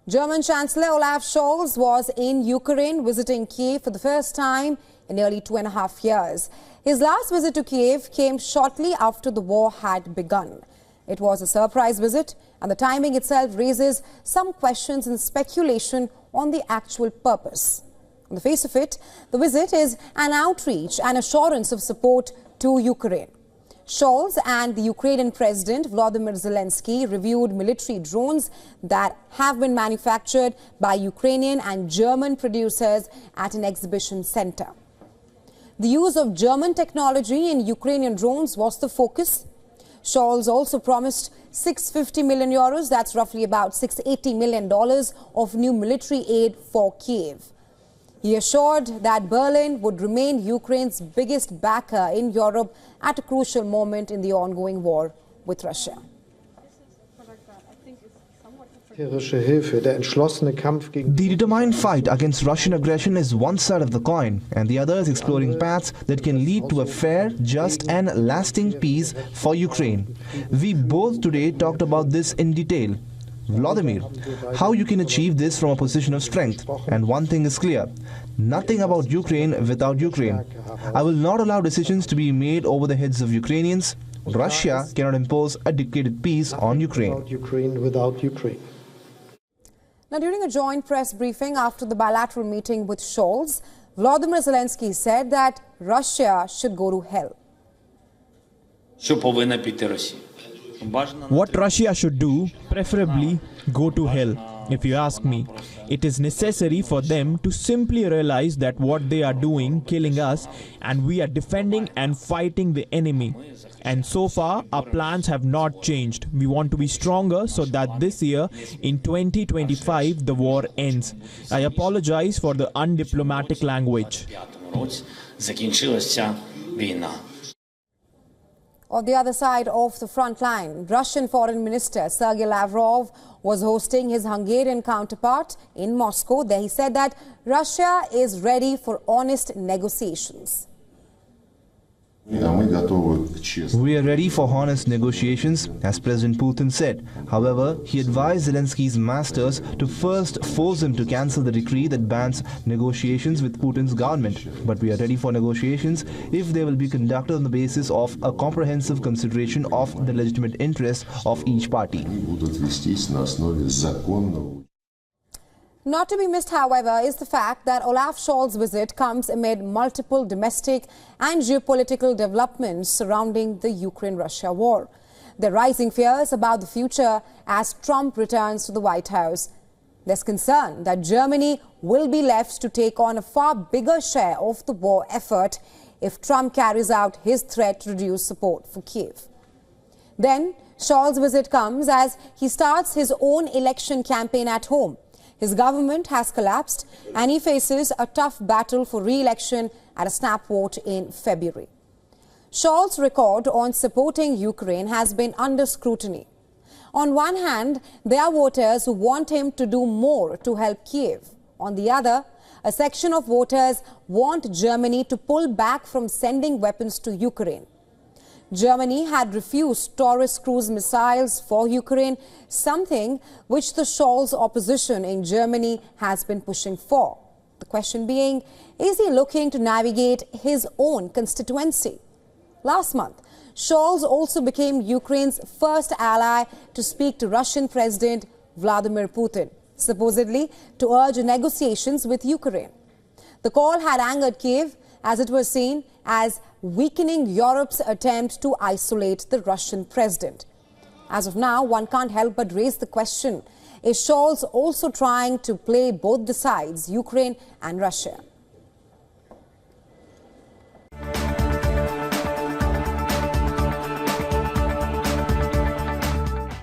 German Chancellor Olaf Scholz was in Ukraine visiting Kyiv for the first time in nearly 2.5 years. His last visit to Kyiv came shortly after the war had begun. It was a surprise visit, and the timing itself raises some questions and speculation on the actual purpose. On the face of it, the visit is an outreach and assurance of support to Ukraine. Scholz and the Ukrainian President Volodymyr Zelensky reviewed military drones that have been manufactured by Ukrainian and German producers at an exhibition center. The use of German technology in Ukrainian drones was the focus. Scholz also promised €650 million, that's roughly about $680 million of new military aid for Kyiv. He assured that Berlin would remain Ukraine's biggest backer in Europe at a crucial moment in the ongoing war with Russia. The determined fight against Russian aggression is one side of the coin, and the other is exploring paths that can lead to a fair, just and lasting peace for Ukraine. We both today talked about this in detail. Volodymyr, how you can achieve this from a position of strength. And one thing is clear, nothing about Ukraine without Ukraine. I will not allow decisions to be made over the heads of Ukrainians. Russia cannot impose a dictated peace on Ukraine. Now, during a joint press briefing after the bilateral meeting with Scholz, Volodymyr Zelensky said that Russia should go to hell. What Russia should do, preferably go to hell, if you ask me. It is necessary for them to simply realize that what they are doing, killing us, and we are defending and fighting the enemy. And so far, our plans have not changed. We want to be stronger so that this year, in 2025, the war ends. I apologize for the undiplomatic language. On the other side of the front line, Russian Foreign Minister Sergei Lavrov was hosting his Hungarian counterpart in Moscow. There he said that Russia is ready for honest negotiations. We are ready for honest negotiations, as President Putin said. However, he advised Zelensky's masters to first force him to cancel the decree that bans negotiations with Putin's government. But we are ready for negotiations if they will be conducted on the basis of a comprehensive consideration of the legitimate interests of each party. Not to be missed, however, is the fact that Olaf Scholz's visit comes amid multiple domestic and geopolitical developments surrounding the Ukraine-Russia war. There are rising fears about the future as Trump returns to the White House. There's concern that Germany will be left to take on a far bigger share of the war effort if Trump carries out his threat to reduce support for Kyiv. Then, Scholz's visit comes as he starts his own election campaign at home. His government has collapsed and he faces a tough battle for re-election at a snap vote in February. Scholz's record on supporting Ukraine has been under scrutiny. On one hand, there are voters who want him to do more to help Kyiv. On the other, a section of voters want Germany to pull back from sending weapons to Ukraine. Germany had refused Taurus cruise missiles for Ukraine, something which the Scholz opposition in Germany has been pushing for. The question being, is he looking to navigate his own constituency? Last month, Scholz also became Ukraine's first ally to speak to Russian President Vladimir Putin, supposedly to urge negotiations with Ukraine. The call had angered Kyiv, as it was seen as weakening Europe's attempt to isolate the Russian president. As of now, one can't help but raise the question, is Scholz also trying to play both the sides, Ukraine and Russia?